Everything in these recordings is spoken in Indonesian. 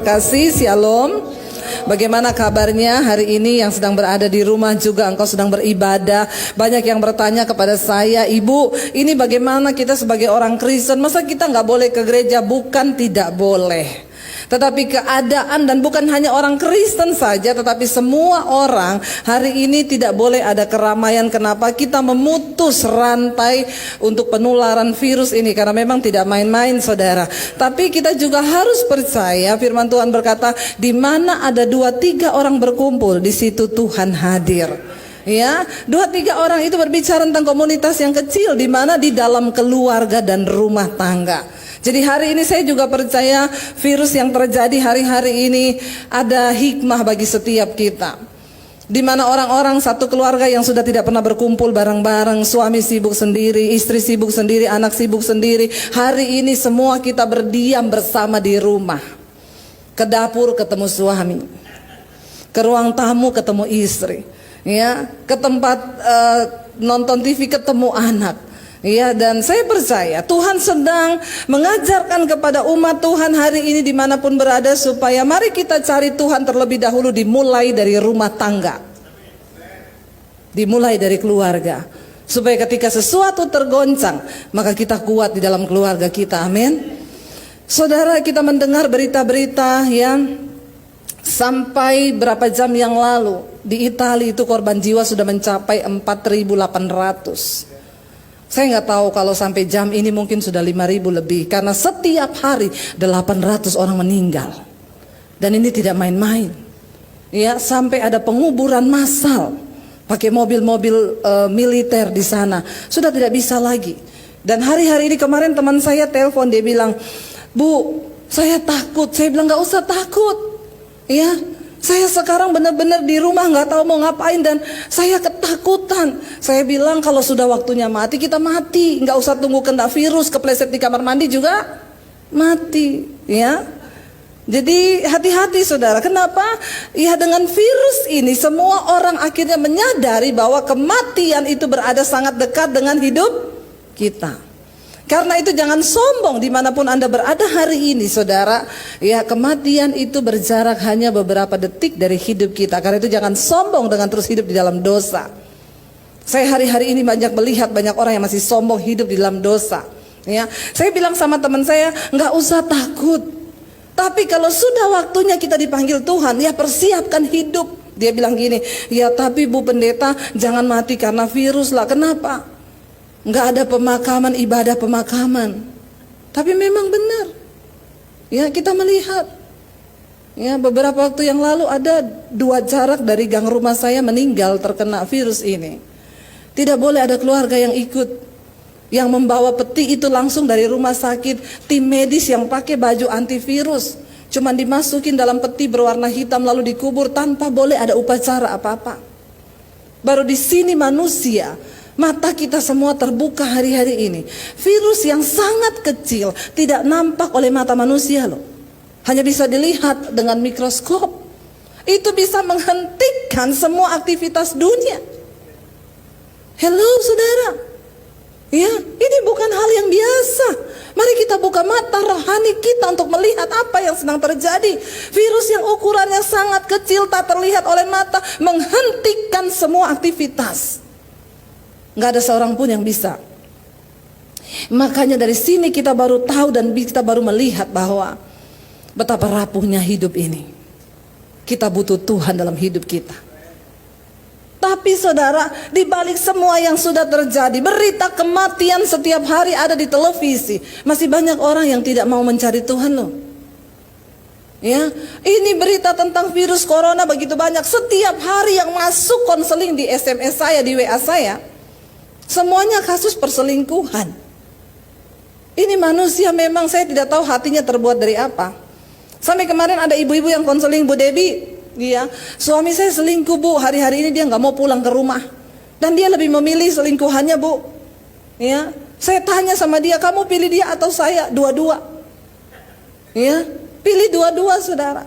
kasih, Shalom. Bagaimana kabarnya hari ini yang sedang berada di rumah juga engkau sedang beribadah. Banyak yang bertanya kepada saya, Ibu, ini bagaimana kita sebagai orang Kristen, masa kita nggak boleh ke gereja? Bukan tidak boleh, tetapi keadaan, dan bukan hanya orang Kristen saja, tetapi semua orang hari ini tidak boleh ada keramaian. Kenapa? Kita memutus rantai untuk penularan virus ini, karena memang tidak main-main, saudara. Tapi kita juga harus percaya, firman Tuhan berkata, di mana ada 2-3 orang berkumpul, di situ Tuhan hadir. Ya, 2-3 orang itu berbicara tentang komunitas yang kecil, di mana di dalam keluarga dan rumah tangga. Jadi hari ini saya juga percaya virus yang terjadi hari-hari ini ada hikmah bagi setiap kita. Di mana orang-orang satu keluarga yang sudah tidak pernah berkumpul bareng-bareng, suami sibuk sendiri, istri sibuk sendiri, anak sibuk sendiri. Hari ini semua kita berdiam bersama di rumah. Ke dapur ketemu suami, ke ruang tamu ketemu istri, ya, ke tempat nonton TV ketemu anak. Ya, dan saya percaya Tuhan sedang mengajarkan kepada umat Tuhan hari ini dimanapun berada, supaya mari kita cari Tuhan terlebih dahulu, dimulai dari rumah tangga, dimulai dari keluarga, supaya ketika sesuatu tergoncang maka kita kuat di dalam keluarga kita. Amin. Saudara, kita mendengar berita-berita yang sampai berapa jam yang lalu di Italia itu korban jiwa sudah mencapai 4.800. Saya nggak tahu kalau sampai jam ini mungkin sudah 5.000 lebih, karena setiap hari 800 orang meninggal. Dan ini tidak main-main. Ya, sampai ada penguburan massal pakai mobil-mobil militer di sana. Sudah tidak bisa lagi. Dan hari-hari ini kemarin teman saya telepon, dia bilang, "Bu, saya takut." Saya bilang, "Nggak usah takut. Ya, saya sekarang benar-benar di rumah nggak tahu mau ngapain dan saya ketakutan." Saya bilang, kalau sudah waktunya mati, kita mati. Nggak usah tunggu kena virus, kepleset di kamar mandi juga mati. Ya, jadi hati-hati saudara. Kenapa? Ya, dengan virus ini semua orang akhirnya menyadari bahwa kematian itu berada sangat dekat dengan hidup kita. Karena itu jangan sombong dimanapun Anda berada hari ini, saudara. Ya, kematian itu berjarak hanya beberapa detik dari hidup kita. Karena itu jangan sombong dengan terus hidup di dalam dosa. Saya hari-hari ini banyak melihat banyak orang yang masih sombong hidup di dalam dosa. Ya, saya bilang sama teman saya, nggak usah takut. Tapi kalau sudah waktunya kita dipanggil Tuhan, ya persiapkan hidup. Dia bilang gini, "Ya tapi Bu Pendeta, jangan mati karena virus lah." Kenapa? Nggak ada pemakaman, ibadah pemakaman. Tapi memang benar. Ya, kita melihat. Ya, beberapa waktu yang lalu ada 2 jarak dari gang rumah saya meninggal terkena virus ini. Tidak boleh ada keluarga yang ikut. Yang membawa peti itu langsung dari rumah sakit. Tim medis yang pakai baju antivirus. Cuman dimasukin dalam peti berwarna hitam lalu dikubur tanpa boleh ada upacara apa-apa. Baru di sini manusia, mata kita semua terbuka hari-hari ini. Virus yang sangat kecil, tidak nampak oleh mata manusia loh. Hanya bisa dilihat dengan mikroskop. Itu bisa menghentikan semua aktivitas dunia. Hello saudara. Ya, ini bukan hal yang biasa. Mari kita buka mata rohani kita untuk melihat apa yang sedang terjadi. Virus yang ukurannya sangat kecil, tak terlihat oleh mata, menghentikan semua aktivitas. Nggak ada seorang pun yang bisa. Makanya dari sini kita baru tahu dan kita baru melihat bahwa betapa rapuhnya hidup ini. Kita butuh Tuhan dalam hidup kita. Tapi saudara, di balik semua yang sudah terjadi, berita kematian setiap hari ada di televisi, masih banyak orang yang tidak mau mencari Tuhan loh. Ya, ini berita tentang virus corona begitu banyak. Setiap hari yang masuk konseling di SMS saya, di WA saya, semuanya kasus perselingkuhan. Ini manusia memang saya tidak tahu hatinya terbuat dari apa. Sampai kemarin ada ibu-ibu yang konseling, "Bu Debi, dia suami saya selingkuh Bu, hari-hari ini dia nggak mau pulang ke rumah. Dan dia lebih memilih selingkuhannya Bu." Ya, saya tanya sama dia, "Kamu pilih dia atau saya?" "Dua-dua." Ya, pilih dua-dua saudara.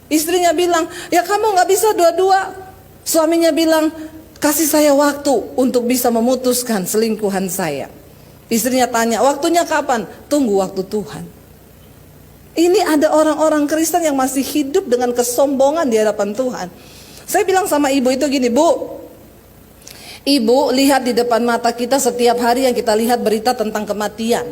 Istrinya bilang, "Ya kamu nggak bisa dua-dua." Suaminya bilang, "Kasih saya waktu untuk bisa memutuskan selingkuhan saya." Istrinya tanya, "Waktunya kapan?" "Tunggu waktu Tuhan." Ini ada orang-orang Kristen yang masih hidup dengan kesombongan di hadapan Tuhan. Saya bilang sama ibu itu gini, Bu, ibu lihat di depan mata kita setiap hari yang kita lihat berita tentang kematian.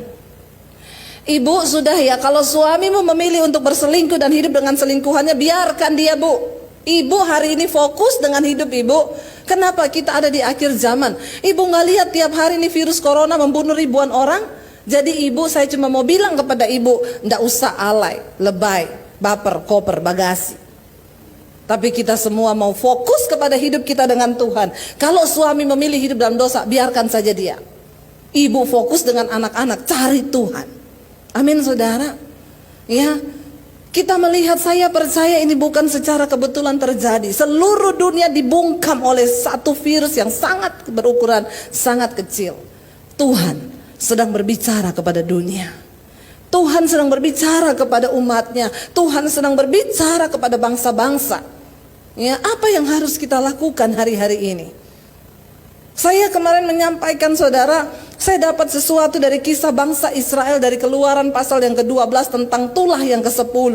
Ibu sudah ya, kalau suamimu memilih untuk berselingkuh dan hidup dengan selingkuhannya, biarkan dia, Bu. Ibu hari ini fokus dengan hidup ibu. Kenapa kita ada di akhir zaman? Ibu nggak lihat tiap hari ini virus corona membunuh ribuan orang? Jadi ibu, saya cuma mau bilang kepada ibu, nggak usah alay, lebay, baper, koper, bagasi. Tapi kita semua mau fokus kepada hidup kita dengan Tuhan. Kalau suami memilih hidup dalam dosa, biarkan saja dia. Ibu fokus dengan anak-anak, cari Tuhan. Amin, saudara. Ya, kita melihat, saya percaya ini bukan secara kebetulan terjadi. Seluruh dunia dibungkam oleh satu virus yang sangat berukuran sangat kecil. Tuhan sedang berbicara kepada dunia. Tuhan sedang berbicara kepada umatnya. Tuhan sedang berbicara kepada bangsa-bangsa. Ya, apa yang harus kita lakukan hari-hari ini? Saya kemarin menyampaikan, saudara, saya dapat sesuatu dari kisah bangsa Israel dari Keluaran pasal yang ke-12 tentang tulah yang ke-10.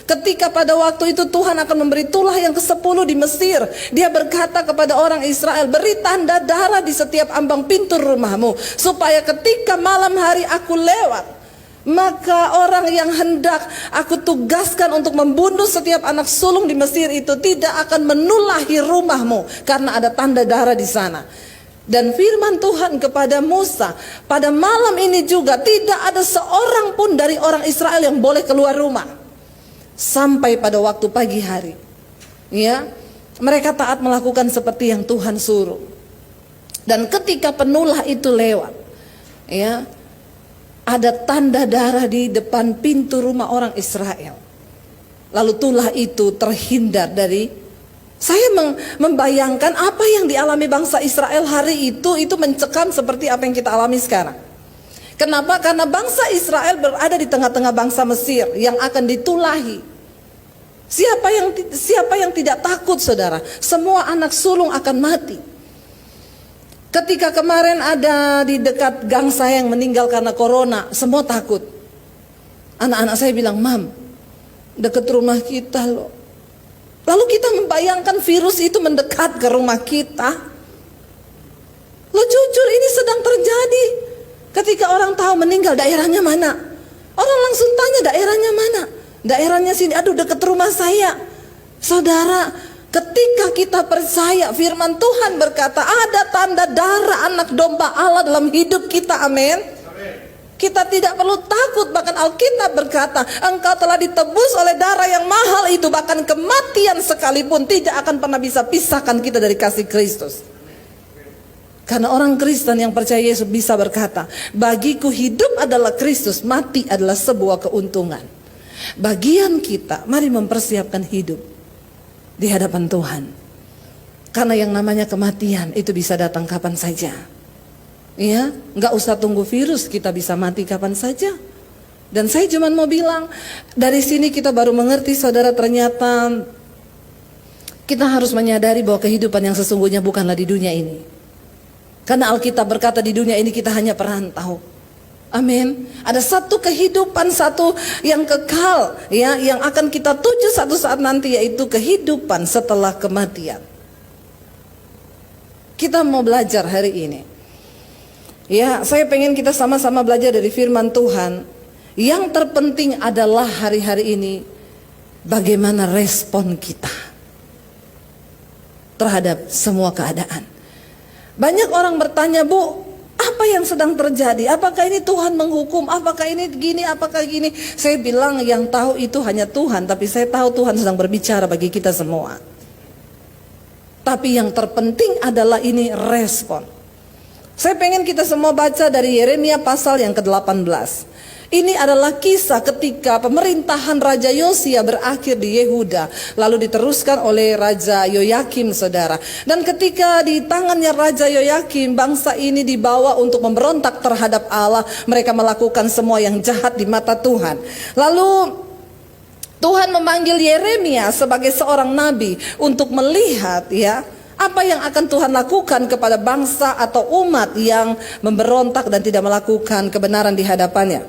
Ketika pada waktu itu Tuhan akan memberi tulah yang ke-10 di Mesir, Dia berkata kepada orang Israel, beri tanda darah di setiap ambang pintu rumahmu, supaya ketika malam hari aku lewat, maka orang yang hendak aku tugaskan untuk membunuh setiap anak sulung di Mesir itu tidak akan menulahi rumahmu, karena ada tanda darah di sana. Dan firman Tuhan kepada Musa, pada malam ini juga tidak ada seorang pun dari orang Israel yang boleh keluar rumah sampai pada waktu pagi hari. Ya, mereka taat melakukan seperti yang Tuhan suruh. Dan ketika penulah itu lewat, ya, ada tanda darah di depan pintu rumah orang Israel. Lalu tulah itu terhindar dari, saya membayangkan apa yang dialami bangsa Israel hari itu mencekam seperti apa yang kita alami sekarang. Kenapa? Karena bangsa Israel berada di tengah-tengah bangsa Mesir yang akan ditulahi. Siapa yang tidak takut, saudara? Semua anak sulung akan mati. Ketika kemarin ada di dekat gang saya yang meninggal karena corona, semua takut. Anak-anak saya bilang, Mam, dekat rumah kita loh. Lalu kita membayangkan virus itu mendekat ke rumah kita. Lo jujur, ini sedang terjadi. Ketika orang tahu meninggal, daerahnya mana? Orang langsung tanya, daerahnya mana? Daerahnya sini, aduh dekat rumah saya. Saudara, ketika kita percaya firman Tuhan berkata ada tanda darah anak domba Allah dalam hidup kita, amin. Kita tidak perlu takut, bahkan Alkitab berkata engkau telah ditebus oleh darah yang mahal itu, bahkan kematian sekalipun tidak akan pernah bisa pisahkan kita dari kasih Kristus. Karena orang Kristen yang percaya Yesus bisa berkata, bagiku hidup adalah Kristus, mati adalah sebuah keuntungan. Bagian kita, mari mempersiapkan hidup di hadapan Tuhan. Karena yang namanya kematian itu bisa datang kapan saja. Ya, nggak usah tunggu virus, kita bisa mati kapan saja. Dan saya cuma mau bilang, dari sini kita baru mengerti, saudara, ternyata kita harus menyadari bahwa kehidupan yang sesungguhnya bukanlah di dunia ini. Karena Alkitab berkata di dunia ini kita hanya perantau. Amin. Ada satu kehidupan, satu yang kekal, ya, yang akan kita tuju satu saat nanti, yaitu kehidupan setelah kematian. Kita mau belajar hari ini. Ya, saya pengen kita sama-sama belajar dari firman Tuhan. Yang terpenting adalah hari-hari ini bagaimana respon kita terhadap semua keadaan. Banyak orang bertanya, Bu, apa yang sedang terjadi? Apakah ini Tuhan menghukum? Apakah ini gini? Apakah gini? Saya bilang yang tahu itu hanya Tuhan, tapi saya tahu Tuhan sedang berbicara bagi kita semua. Tapi yang terpenting adalah ini respon. Saya pengen kita semua baca dari Yeremia pasal yang ke-18. Ini adalah kisah ketika pemerintahan Raja Yosia berakhir di Yehuda, lalu diteruskan oleh Raja Yoyakim, saudara. Dan ketika di tangannya Raja Yoyakim, bangsa ini dibawa untuk memberontak terhadap Allah. Mereka melakukan semua yang jahat di mata Tuhan. Lalu Tuhan memanggil Yeremia sebagai seorang nabi untuk melihat, ya, apa yang akan Tuhan lakukan kepada bangsa atau umat yang memberontak dan tidak melakukan kebenaran di hadapannya.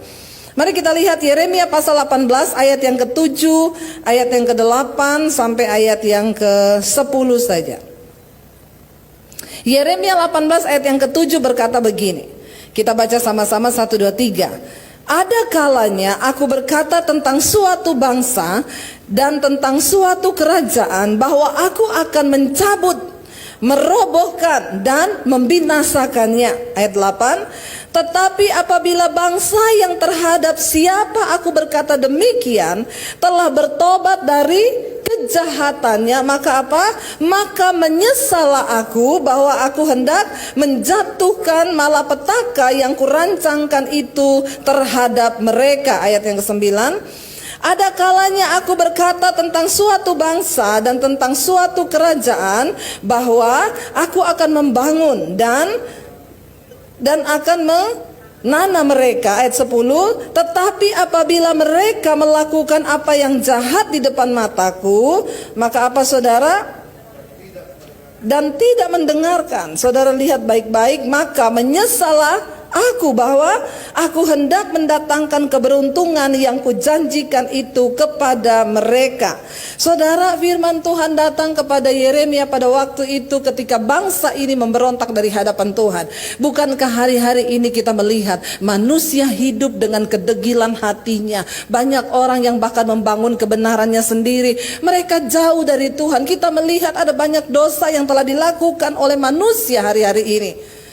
Mari kita lihat Yeremia pasal 18 ayat yang ke-7, ayat yang ke-8 sampai ayat yang ke-10 saja. Yeremia 18 ayat yang ke-7 berkata begini. Kita baca sama-sama 1, 2, 3. Ada kalanya aku berkata tentang suatu bangsa dan tentang suatu kerajaan bahwa aku akan mencabut, merobohkan dan membinasakannya. Ayat 8. Tetapi apabila bangsa yang terhadap siapa aku berkata demikian telah bertobat dari kejahatannya, maka apa? Maka menyesallah aku bahwa aku hendak menjatuhkan malapetaka yang kurancangkan itu terhadap mereka. Ayat yang ke-9. Ada kalanya aku berkata tentang suatu bangsa dan tentang suatu kerajaan bahwa aku akan membangun dan akan menanam mereka. Ayat 10. Tetapi apabila mereka melakukan apa yang jahat di depan mataku, maka apa saudara? Dan tidak mendengarkan. Saudara lihat baik-baik, maka menyesallah aku bahwa aku hendak mendatangkan keberuntungan yang kujanjikan itu kepada mereka. Saudara, firman Tuhan datang kepada Yeremia pada waktu itu ketika bangsa ini memberontak dari hadapan Tuhan. Bukankah hari-hari ini kita melihat manusia hidup dengan kedegilan hatinya? Banyak orang yang bahkan membangun kebenarannya sendiri. Mereka jauh dari Tuhan. Kita melihat ada banyak dosa yang telah dilakukan oleh manusia hari-hari ini.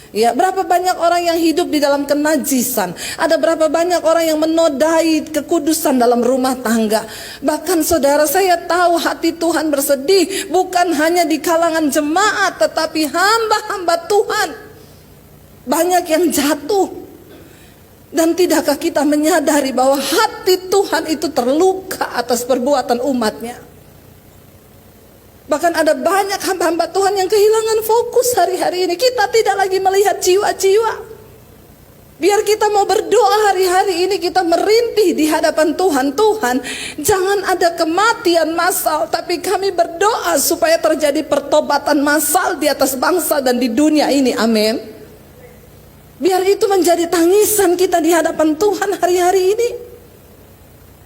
Ya, berapa banyak orang yang hidup di dalam kenajisan. Ada berapa banyak orang yang menodai kekudusan dalam rumah tangga. Bahkan saudara, saya tahu hati Tuhan bersedih. Bukan hanya di kalangan jemaat, tetapi hamba-hamba Tuhan banyak yang jatuh. Dan tidakkah kita menyadari bahwa hati Tuhan itu terluka atas perbuatan umatnya? Bahkan ada banyak hamba-hamba Tuhan yang kehilangan fokus hari-hari ini. Kita tidak lagi melihat jiwa-jiwa. Biar kita mau berdoa hari-hari ini, kita merintih di hadapan Tuhan. Tuhan, jangan ada kematian massal, tapi kami berdoa supaya terjadi pertobatan massal di atas bangsa dan di dunia ini. Amin. Biar itu menjadi tangisan kita di hadapan Tuhan hari-hari ini.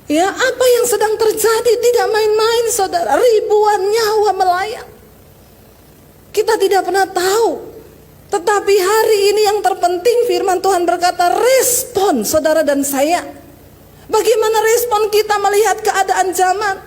Ya, apa yang sedang terjadi tidak main-main saudara. Ribuan nyawa melayang. Kita tidak pernah tahu. Tetapi hari ini yang terpenting firman Tuhan berkata, respon saudara dan saya. Bagaimana respon kita melihat keadaan zaman?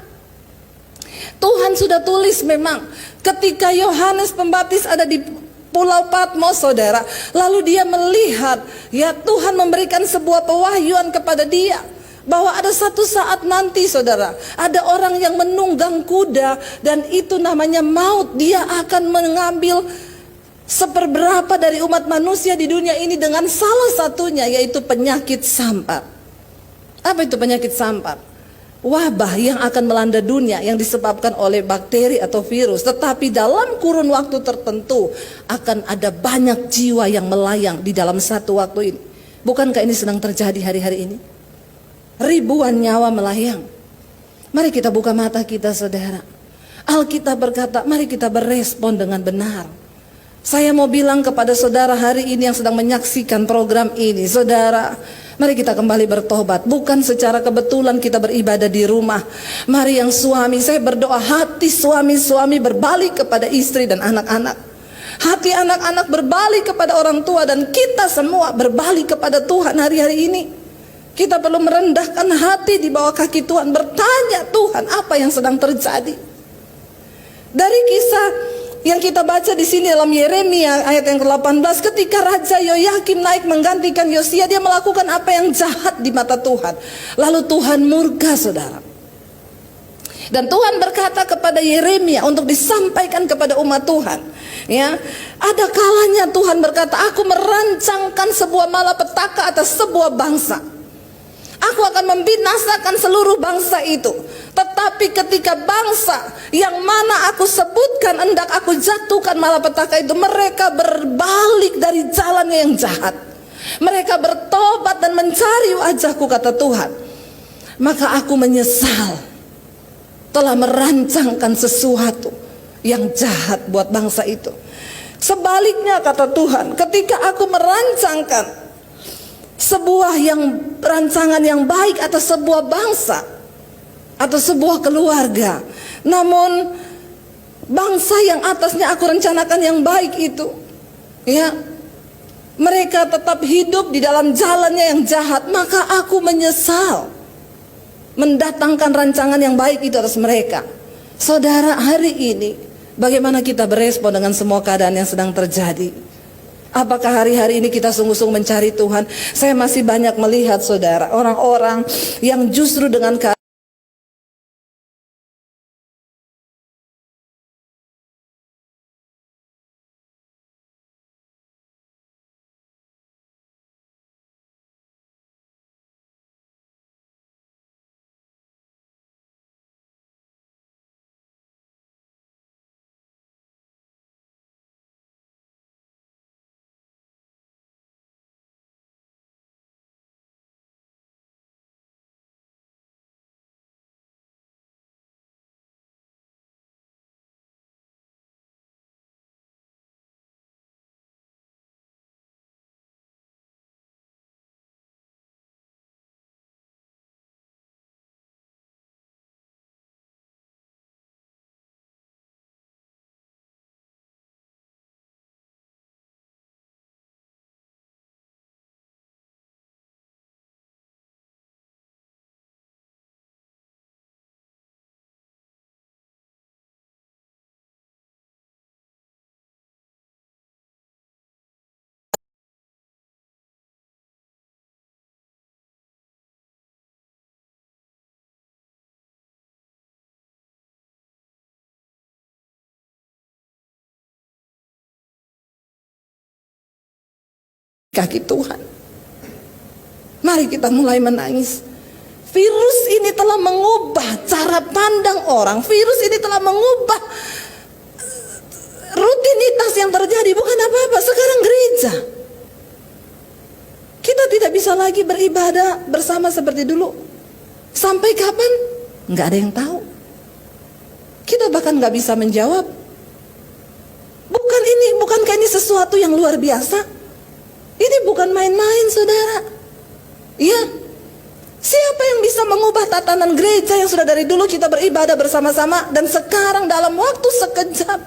Tuhan sudah tulis memang ketika Yohanes Pembaptis ada di Pulau Patmos saudara, lalu dia melihat, ya Tuhan memberikan sebuah pewahyuan kepada dia bahwa ada satu saat nanti saudara, ada orang yang menunggang kuda dan itu namanya maut. Dia akan mengambil seperberapa dari umat manusia di dunia ini dengan salah satunya yaitu penyakit sampar. Apa itu penyakit sampar? Wabah yang akan melanda dunia yang disebabkan oleh bakteri atau virus. Tetapi dalam kurun waktu tertentu akan ada banyak jiwa yang melayang di dalam satu waktu ini. Bukankah ini sedang terjadi hari-hari ini? Ribuan nyawa melayang. Mari kita buka mata kita saudara. Alkitab berkata, mari kita berespon dengan benar. Saya mau bilang kepada saudara hari ini yang sedang menyaksikan program ini, saudara, mari kita kembali bertobat. Bukan secara kebetulan kita beribadah di rumah. Mari yang suami, saya berdoa hati suami-suami berbalik kepada istri dan anak-anak. Hati anak-anak berbalik kepada orang tua, dan kita semua berbalik kepada Tuhan hari-hari ini. Kita perlu merendahkan hati di bawah kaki Tuhan, bertanya, Tuhan, apa yang sedang terjadi? Dari kisah yang kita baca di sini dalam Yeremia ayat yang ke-18, ketika Raja Yoyakim naik menggantikan Yosia, dia melakukan apa yang jahat di mata Tuhan. Lalu Tuhan murka saudara. Dan Tuhan berkata kepada Yeremia untuk disampaikan kepada umat Tuhan. Ya, ada kalanya Tuhan berkata, aku merancangkan sebuah malapetaka atas sebuah bangsa. Aku akan membinasakan seluruh bangsa itu. Tetapi ketika bangsa yang mana aku sebutkan hendak aku jatuhkan malapetaka itu, mereka berbalik dari jalannya yang jahat. Mereka bertobat dan mencari wajahku, kata Tuhan. Maka aku menyesal telah merancangkan sesuatu yang jahat buat bangsa itu. Sebaliknya kata Tuhan, ketika aku merancangkan sebuah yang rancangan yang baik atas sebuah bangsa atau sebuah keluarga. Namun bangsa yang atasnya aku rencanakan yang baik itu, ya, mereka tetap hidup di dalam jalannya yang jahat, maka aku menyesal mendatangkan rancangan yang baik itu atas mereka. Saudara, hari ini bagaimana kita berespon dengan semua keadaan yang sedang terjadi? Apakah hari-hari ini kita sungguh-sungguh mencari Tuhan? Saya masih banyak melihat, saudara, orang-orang yang justru dengan kaki Tuhan, mari kita mulai menangis. Virus ini telah mengubah cara pandang orang. Virus ini telah mengubah rutinitas yang terjadi. Bukan apa-apa, sekarang gereja, kita tidak bisa lagi beribadah bersama seperti dulu. Sampai kapan? Nggak ada yang tahu. Kita bahkan nggak bisa menjawab. Bukankah ini sesuatu yang luar biasa? Ini bukan main-main, saudara. Ya, siapa yang bisa mengubah tatanan gereja yang sudah dari dulu kita beribadah bersama-sama dan sekarang dalam waktu sekejap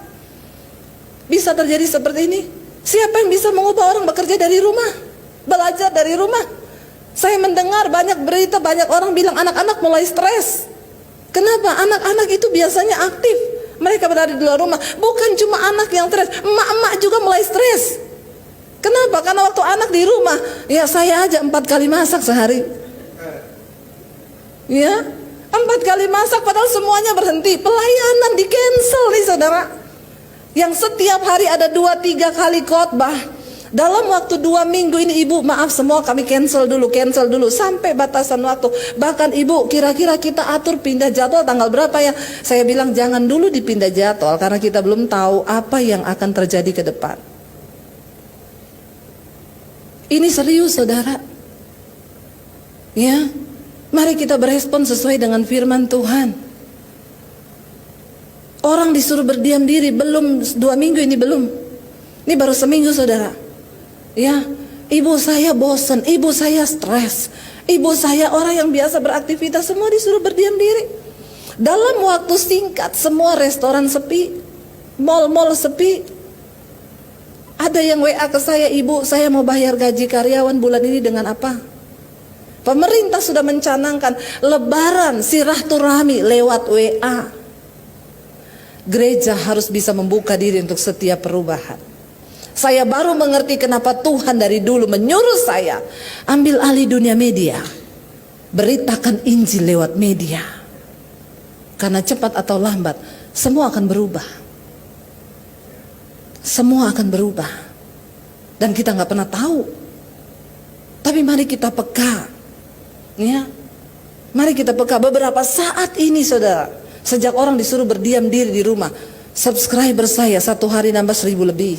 bisa terjadi seperti ini? Siapa yang bisa mengubah orang bekerja dari rumah, belajar dari rumah? Saya mendengar banyak berita, banyak orang bilang anak-anak mulai stres. Kenapa? Anak-anak itu biasanya aktif, mereka berada di luar rumah. Bukan cuma anak yang stres, emak-emak juga mulai stres. Kenapa? Karena waktu anak di rumah, ya saya aja 4 kali masak sehari. Ya, 4 kali masak padahal semuanya berhenti. Pelayanan di cancel nih, saudara. Yang setiap hari ada 2-3 kali khotbah. Dalam waktu 2 minggu ini, ibu maaf semua kami cancel dulu sampai batasan waktu. Bahkan ibu, kira-kira kita atur pindah jadwal tanggal berapa ya? Saya bilang jangan dulu dipindah jadwal karena kita belum tahu apa yang akan terjadi ke depan. Ini serius, saudara. Ya, mari kita berespon sesuai dengan firman Tuhan. Orang disuruh berdiam diri, belum 2 minggu ini belum. Ini baru seminggu, saudara. Ya, ibu saya bosan, ibu saya stres, ibu saya orang yang biasa beraktivitas semua disuruh berdiam diri. Dalam waktu singkat semua restoran sepi, mal-mal sepi. Ada yang WA ke saya, ibu saya mau bayar gaji karyawan bulan ini dengan apa? Pemerintah sudah mencanangkan lebaran silaturahmi lewat WA. Gereja harus bisa membuka diri untuk setiap perubahan. Saya baru mengerti kenapa Tuhan dari dulu menyuruh saya ambil alih dunia media. Beritakan Injil lewat media. Karena cepat atau lambat semua akan berubah. Semua akan berubah. Dan kita nggak pernah tahu. Tapi mari kita peka. Ya, mari kita peka. Beberapa saat ini, saudara, sejak orang disuruh berdiam diri di rumah, subscriber saya 1 hari nambah 1000 lebih.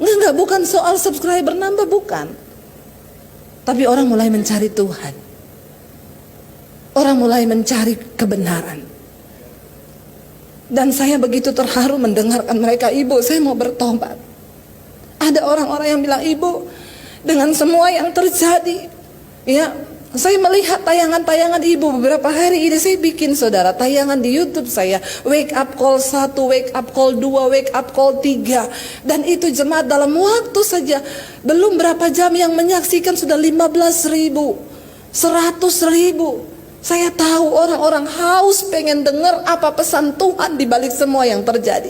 Enggak, bukan soal subscriber nambah, bukan. Tapi orang mulai mencari Tuhan. Orang mulai mencari kebenaran. Dan saya begitu terharu mendengarkan mereka, ibu saya mau bertobat. Ada orang-orang yang bilang, ibu dengan semua yang terjadi, Ya, saya melihat tayangan-tayangan ibu beberapa hari ini. Saya bikin saudara tayangan di YouTube saya, wake up call 1, wake up call 2, wake up call 3. Dan itu jemaat dalam waktu saja belum berapa jam yang menyaksikan sudah 15.000, 100.000. Saya tahu orang-orang haus pengen dengar apa pesan Tuhan di balik semua yang terjadi.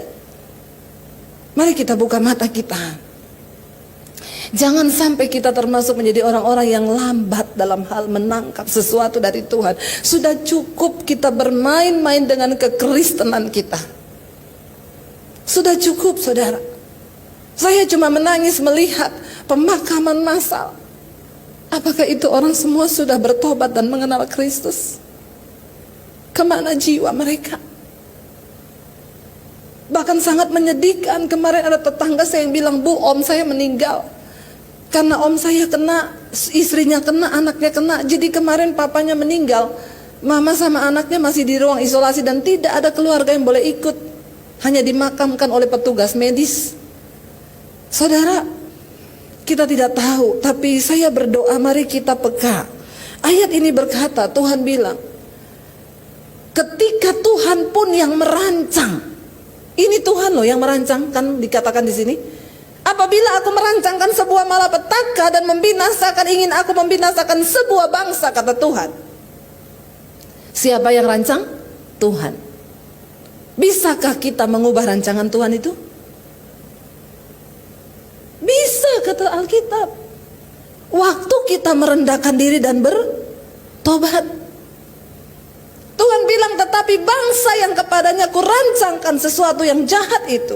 Mari kita buka mata kita. Jangan sampai kita termasuk menjadi orang-orang yang lambat dalam hal menangkap sesuatu dari Tuhan. Sudah cukup kita bermain-main dengan kekristenan kita. Sudah cukup saudara. Saya cuma menangis melihat pemakaman massal. Apakah itu orang semua sudah bertobat dan mengenal Kristus? Kemana jiwa mereka? Bahkan sangat menyedihkan. Kemarin ada tetangga saya yang bilang, "Bu, om saya meninggal karena om saya kena, istrinya kena, anaknya kena. Jadi kemarin papanya meninggal, mama sama anaknya masih di ruang isolasi dan tidak ada keluarga yang boleh ikut. Hanya dimakamkan oleh petugas medis." Saudara, kita tidak tahu, tapi saya berdoa mari kita peka. Ayat ini berkata, Tuhan bilang, ketika Tuhan pun yang merancang. Ini Tuhan loh yang merancang, kan dikatakan di sini. Apabila aku merancangkan sebuah malapetaka dan ingin aku membinasakan sebuah bangsa, kata Tuhan. Siapa yang rancang? Tuhan. Bisakah kita mengubah rancangan Tuhan itu? Bisa, kata Alkitab. Waktu kita merendahkan diri dan bertobat. Tuhan bilang, tetapi bangsa yang kepadanya kurancangkan sesuatu yang jahat itu,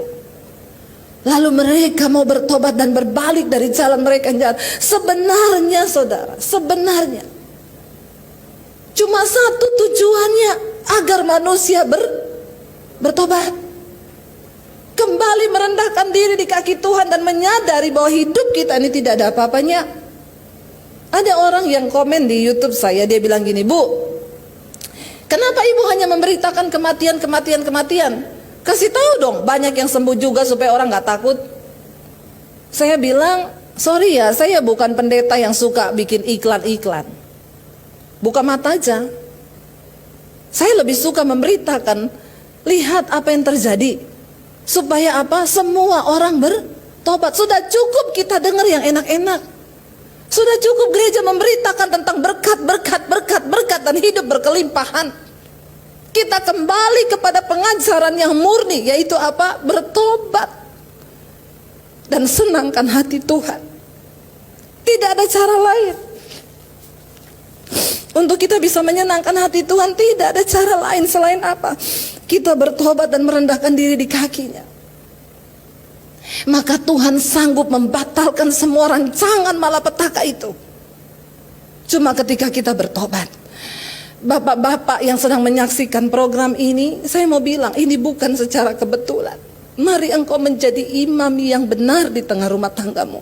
lalu mereka mau bertobat dan berbalik dari jalan mereka yang jahat. Sebenarnya saudara, sebenarnya cuma satu tujuannya, agar manusia bertobat, kembali merendahkan diri di kaki Tuhan dan menyadari bahwa hidup kita ini tidak ada apa-apanya. Ada orang yang komen di YouTube saya, dia bilang gini, "Bu, kenapa ibu hanya memberitakan kematian? Kasih tahu dong, banyak yang sembuh juga supaya orang gak takut." Saya bilang, sorry ya, saya bukan pendeta yang suka bikin iklan-iklan. Buka mata aja. Saya lebih suka memberitakan, lihat apa yang terjadi. Supaya apa? Semua orang bertobat. Sudah cukup kita dengar yang enak-enak. Sudah cukup gereja memberitakan tentang berkat dan hidup berkelimpahan. Kita kembali kepada pengajaran yang murni, yaitu apa? Bertobat dan senangkan hati Tuhan. Tidak ada cara lain untuk kita bisa menyenangkan hati Tuhan. Tidak ada cara lain selain apa? Kita bertobat dan merendahkan diri di kakinya. Maka Tuhan sanggup membatalkan semua rancangan malapetaka itu. Cuma ketika kita bertobat. Bapak-bapak yang sedang menyaksikan program ini, saya mau bilang, ini bukan secara kebetulan. Mari engkau menjadi imam yang benar di tengah rumah tanggamu.